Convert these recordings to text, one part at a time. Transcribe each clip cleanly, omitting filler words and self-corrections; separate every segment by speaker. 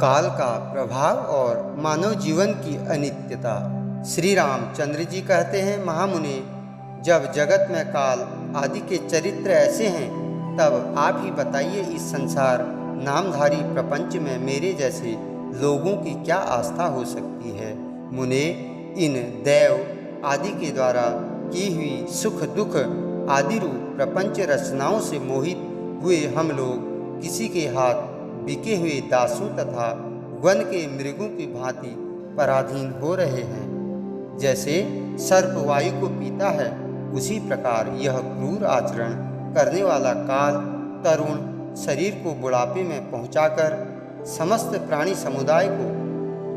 Speaker 1: काल का प्रभाव और मानव जीवन की अनित्यता। श्री रामचंद्र जी कहते हैं, महामुनि, जब जगत में काल आदि के चरित्र ऐसे हैं, तब आप ही बताइए, इस संसार नामधारी प्रपंच में मेरे जैसे लोगों की क्या आस्था हो सकती है। मुने, इन दैव आदि के द्वारा की हुई सुख दुख आदि रूप प्रपंच रचनाओं से मोहित हुए हम लोग किसी के हाथ बिके हुए दासों तथा वन के मृगों की भांति पराधीन हो रहे हैं। जैसे सर्प वायु को पीता है, उसी प्रकार यह क्रूर आचरण करने वाला काल तरुण शरीर को बुढ़ापे में पहुंचाकर समस्त प्राणी समुदाय को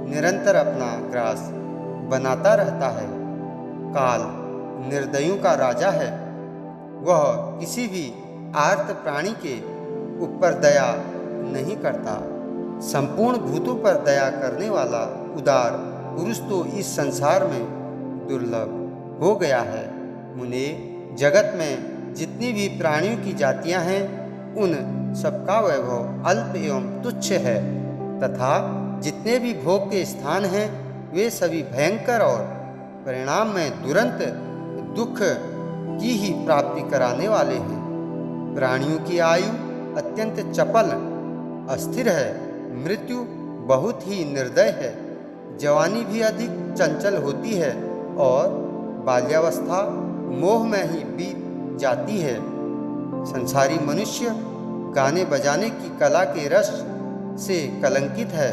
Speaker 1: निरंतर अपना ग्रास बनाता रहता है। काल निर्दयों का राजा है। वह किसी भी आर्त प्राणी के ऊपर दया नहीं करता। संपूर्ण भूतों पर दया करने वाला उदार पुरुष तो इस संसार में दुर्लभ हो गया है। मुने, जगत में जितनी भी प्राणियों की जातियां हैं, उन सबका वैभव अल्प एवं तुच्छ है तथा जितने भी भोग के स्थान हैं, वे सभी भयंकर और परिणाम में दुरंत दुख की ही प्राप्ति कराने वाले हैं। प्राणियों की आयु अत्यंत चपल अस्थिर है, मृत्यु बहुत ही निर्दय है, जवानी भी अधिक चंचल होती है और बाल्यावस्था मोह में ही बीत जाती है। संसारी मनुष्य गाने बजाने की कला के रस से कलंकित है।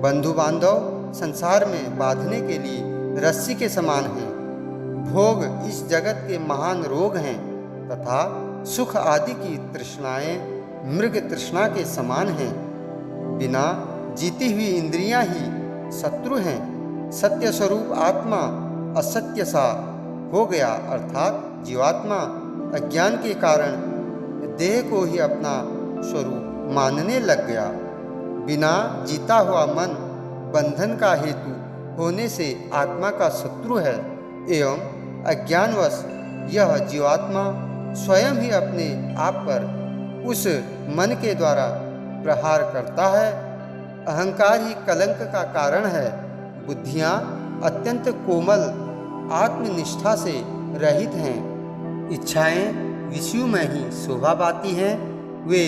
Speaker 1: बंधु बांधव संसार में बांधने के लिए रस्सी के समान हैं। भोग इस जगत के महान रोग हैं तथा सुख आदि की तृष्णाएं मृग तृष्णा के समान हैं। बिना जीती हुई इंद्रियां ही शत्रु हैं। सत्य स्वरूप आत्मा असत्य सा हो गया, अर्थात जीवात्मा अज्ञान के कारण देह को ही अपना स्वरूप मानने लग गया। बिना जीता हुआ मन बंधन का हेतु होने से आत्मा का शत्रु है एवं अज्ञानवश यह जीवात्मा स्वयं ही अपने आप पर उस मन के द्वारा प्रहार करता है। अहंकार ही कलंक का कारण है। बुद्धियां अत्यंत कोमल आत्मनिष्ठा से रहित हैं। इच्छाएं विषयों में ही शोभा पाती हैं। वे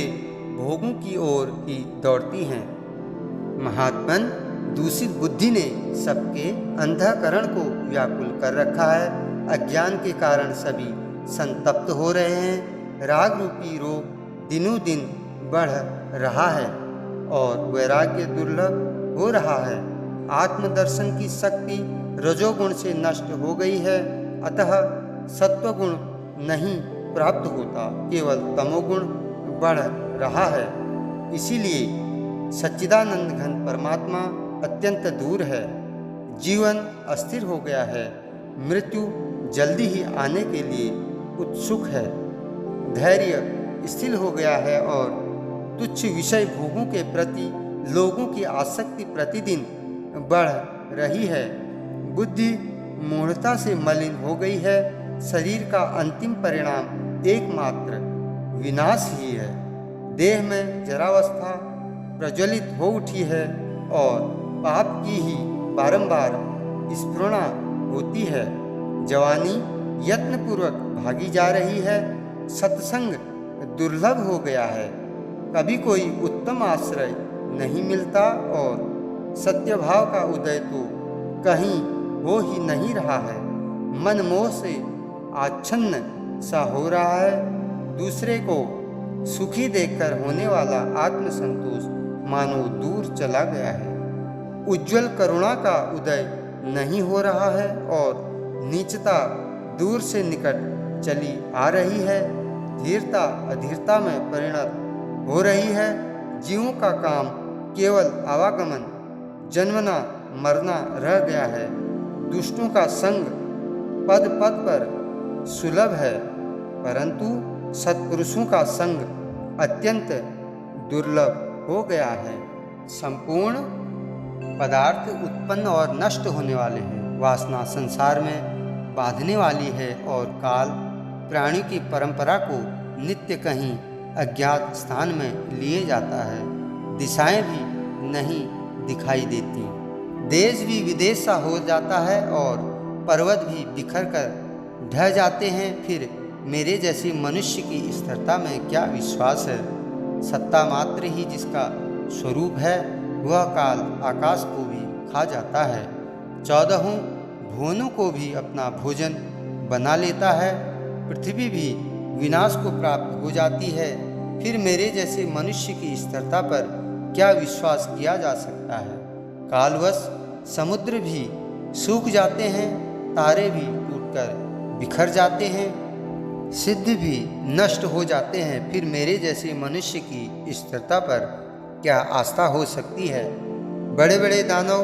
Speaker 1: भोगों की ओर ही दौड़ती हैं। महात्मन, दूषित बुद्धि ने सबके अंतःकरण को व्याकुल कर रखा है। अज्ञान के कारण सभी संतप्त हो रहे हैं। राग रूपी रोग दिनों दिन बढ़ रहा है और वैराग्य दुर्लभ हो रहा है। आत्मदर्शन की शक्ति रजोगुण से नष्ट हो गई है, अतः सत्वगुण नहीं प्राप्त होता, केवल तमोगुण बढ़ रहा है। इसीलिए सच्चिदानंद घन परमात्मा अत्यंत दूर है। जीवन अस्थिर हो गया है। मृत्यु जल्दी ही आने के लिए उत्सुक है। धैर्य स्थिर हो गया है और तुच्छ विषय भोगों के प्रति लोगों की आसक्ति प्रतिदिन बढ़ रही है। बुद्धि मूढ़ता से मलिन हो गई है। शरीर का अंतिम परिणाम एकमात्र विनाश ही है। देह में जरावस्था प्रज्वलित हो उठी है और पाप की ही बारंबार स्फुरणा होती है। जवानी यत्नपूर्वक भागी जा रही है। सत्संग दुर्लभ हो गया है। कभी कोई उत्तम आश्रय नहीं मिलता और सत्यभाव का उदय तो कहीं हो ही नहीं रहा है। मन मोह से आच्छन्न सा हो रहा है। दूसरे को सुखी देखकर होने वाला आत्मसंतोष मानो दूर चला गया है। उज्ज्वल करुणा का उदय नहीं हो रहा है और नीचता दूर से निकट चली आ रही है। धीरता अधीरता में परिणत हो रही है। जीवों का काम केवल आवागमन जन्मना मरना रह गया है। दुष्टों का संग पद पद पर सुलभ है, परंतु सत्पुरुषों का संग अत्यंत दुर्लभ हो गया है। संपूर्ण पदार्थ उत्पन्न और नष्ट होने वाले हैं। वासना संसार में बांधने वाली है और काल प्राणी की परंपरा को नित्य कहीं अज्ञात स्थान में लिए जाता है। दिशाएं भी नहीं दिखाई देती। देश भी विदेश सा हो जाता है और पर्वत भी बिखर कर ढह जाते हैं। फिर मेरे जैसे मनुष्य की स्थिरता में क्या विश्वास है। सत्ता मात्र ही जिसका स्वरूप है, वह काल आकाश को भी खा जाता है, 14 भुवनों को भी अपना भोजन बना लेता है, पृथ्वी भी विनाश को प्राप्त हो जाती है। फिर मेरे जैसे मनुष्य की स्थिरता पर क्या विश्वास किया जा सकता है। कालवश समुद्र भी सूख जाते हैं, तारे भी टूटकर बिखर जाते हैं, सिद्ध भी नष्ट हो जाते हैं। फिर मेरे जैसे मनुष्य की स्थिरता पर क्या आस्था हो सकती है। बड़े बड़े दानव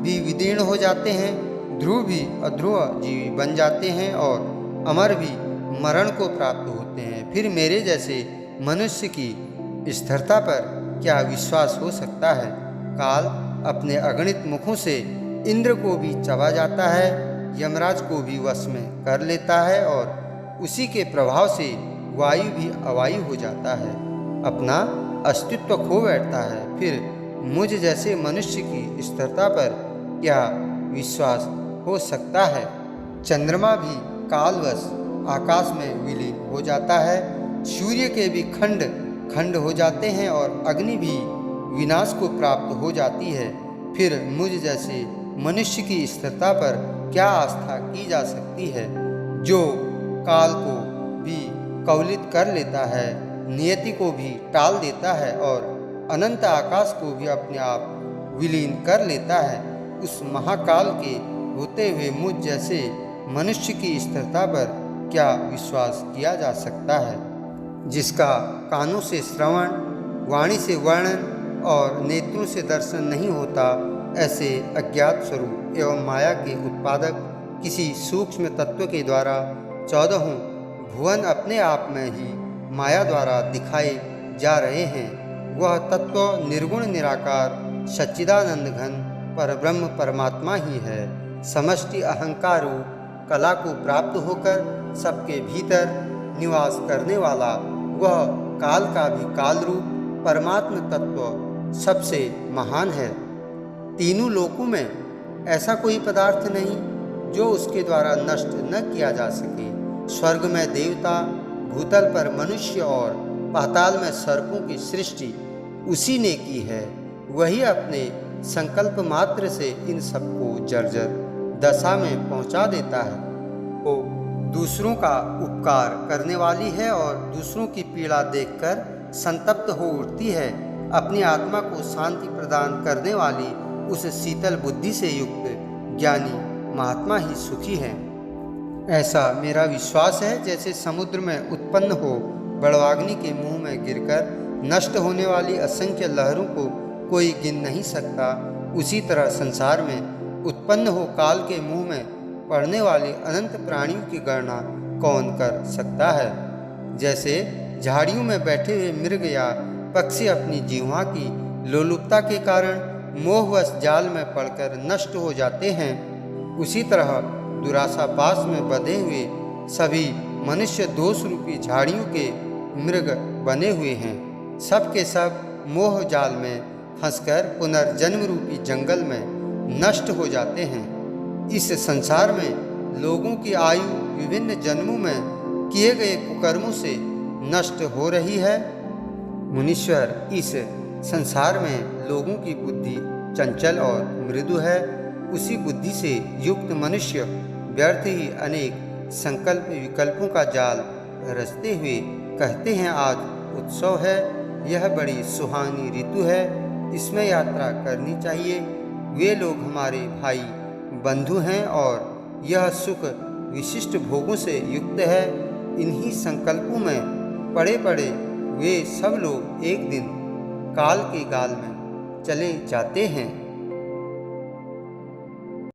Speaker 1: भी विदीर्ण हो जाते हैं, ध्रुव भी अध्रुव जीवी बन जाते हैं और अमर भी मरण को प्राप्त होते हैं। फिर मेरे जैसे मनुष्य की स्थिरता पर क्या विश्वास हो सकता है। काल अपने अगणित मुखों से इंद्र को भी चबा जाता है, यमराज को भी वश में कर लेता है और उसी के प्रभाव से वायु भी अवायु हो जाता है, अपना अस्तित्व खो बैठता है। फिर मुझ जैसे मनुष्य की स्थिरता पर क्या विश्वास हो सकता है। चंद्रमा भी कालवश आकाश में विलीन हो जाता है, सूर्य के भी खंड खंड हो जाते हैं और अग्नि भी विनाश को प्राप्त हो जाती है। फिर मुझ जैसे मनुष्य की स्थिरता पर क्या आस्था की जा सकती है, जो काल को भी कवलित कर लेता है, नियति को भी टाल देता है और अनंत आकाश को भी अपने आप विलीन कर लेता है। उस महाकाल के होते हुए मुझ जैसे मनुष्य की स्थिरता पर क्या विश्वास किया जा सकता है, जिसका कानों से श्रवण, वाणी से वर्णन और नेत्रों से दर्शन नहीं होता। ऐसे अज्ञात स्वरूप एवं माया के उत्पादक किसी सूक्ष्म तत्व के द्वारा 14 भुवन अपने आप में ही माया द्वारा दिखाए जा रहे हैं। वह तत्व निर्गुण निराकार सच्चिदानंद घन परब्रह्म परमात्मा ही है। समष्टि अहंकार रूप कला को प्राप्त होकर सबके भीतर निवास करने वाला वह काल का भी काल रूप परमात्म तत्व सबसे महान है। तीनों लोकों में ऐसा कोई पदार्थ नहीं जो उसके द्वारा नष्ट न किया जा सके। स्वर्ग में देवता, भूतल पर मनुष्य और पाताल में सर्पों की सृष्टि उसी ने की है। वही अपने संकल्प मात्र से इन सबको जर्जर दशा में पहुंचा देता है। वो दूसरों का उपकार करने वाली है और दूसरों की पीड़ा देखकर संतप्त हो उठती है। अपनी आत्मा को शांति प्रदान करने वाली उस शीतल बुद्धि से युक्त ज्ञानी महात्मा ही सुखी है। ऐसा मेरा विश्वास है। जैसे समुद्र में उत्पन्न हो बड़वाग्नि के मुंह में गिरकर नष्ट होने वाली असंख्य लहरों को कोई गिन नहीं सकता, उसी तरह संसार में उत्पन्न हो काल के मुंह में पड़ने वाले अनंत प्राणियों की गणना कौन कर सकता है। जैसे झाड़ियों में बैठे हुए मृग या पक्षी अपनी जीवा की लोलुपता के कारण मोहवश जाल में पड़कर नष्ट हो जाते हैं, उसी तरह दुराशा पास में बंधे हुए सभी मनुष्य दोष रूपी झाड़ियों के मृग बने हुए हैं। सब के सब मोह जाल में फंसकर पुनर्जन्म रूपी जंगल में नष्ट हो जाते हैं। इस संसार में लोगों की आयु विभिन्न जन्मों में किए गए कुकर्मों से नष्ट हो रही है। मुनीश्वर, इस संसार में लोगों की बुद्धि चंचल और मृदु है। उसी बुद्धि से युक्त मनुष्य व्यर्थ ही अनेक संकल्प विकल्पों का जाल रचते हुए कहते हैं आज उत्सव है, यह बड़ी सुहानी ऋतु है, इसमें यात्रा करनी चाहिए। वे लोग हमारे भाई बंधु हैं और यह सुख विशिष्ट भोगों से युक्त है। इन्हीं संकल्पों में पड़े पड़े वे सब लोग एक दिन काल के गाल में चले जाते हैं।